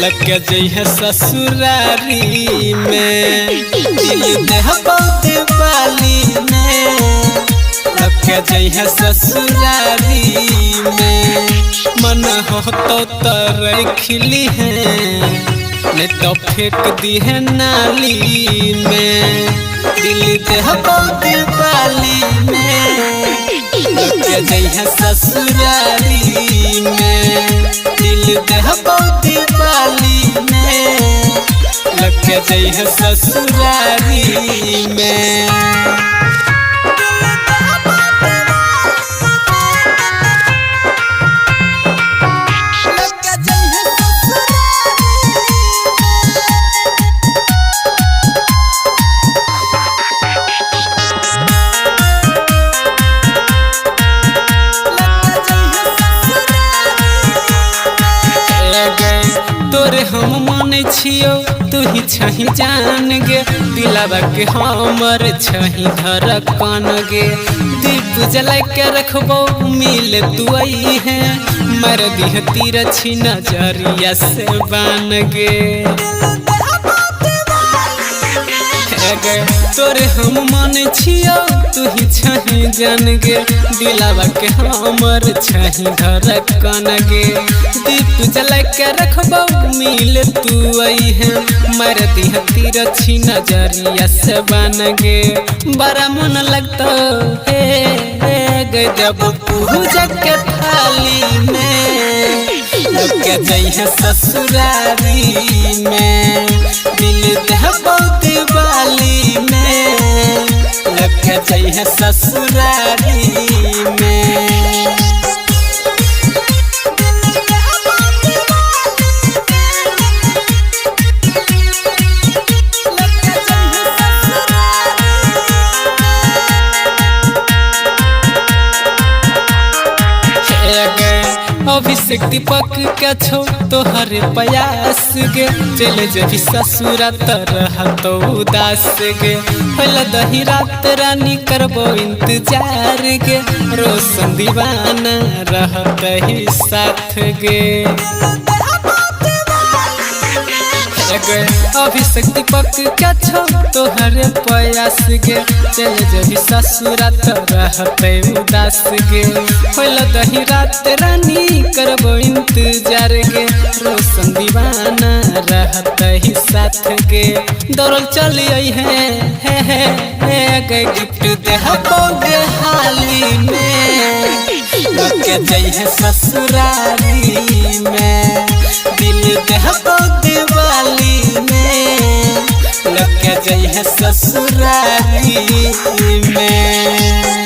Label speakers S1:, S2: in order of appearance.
S1: लग जइह ससुरारी में दिल देह दिवाली में लग जइह ससुरारी में मन हो तो रखली है नहीं तो फेंक दी है नाली में दिल देह दिवाली में लग जइह ससुरारी में दिल देह दिवाली में लग जइह ससुरारी में। तोरे हम माने छियो तू ही छही जान गे दिलावा के हमर छही धड़कन गे दीप जला के रखबो मिल तू आई है मर दिह तीर छी नजरिया से बान गे तोरे हम माने छियो तू ही छही जान गे दिलावा के हमर छही धड़कन गे दीप जला के रखबो मिल तू आई है मर दिह तीर छी नजरिया से बन गे बड़ा मन लगता है जब पूजा के थाली में लग जइह ससुरारी में दिल देह दिवाली में लग जइह ससुरारी में। अभिषेक दीपक के छो तोहरे प्रयास गे चल जभी ससुरा तरह तो उदास गे पहले दही रात रानी करबो इंतजार गे रोशन दीवाना रहत ही साथ गे अभिषेक दीपक के छो तोहरे प्रयास गे चल जभी ससुरा रहते उदास गे होल दही रात रानी करबो इंतजार गे रोशन दीवाना रहत ही साथ गे दौड़ल चली आई है गिफ्ट देहबो गे हाली में लग जइह ससुरारी में दिल देहबो दिवाली में लग जइह ससुरारी में।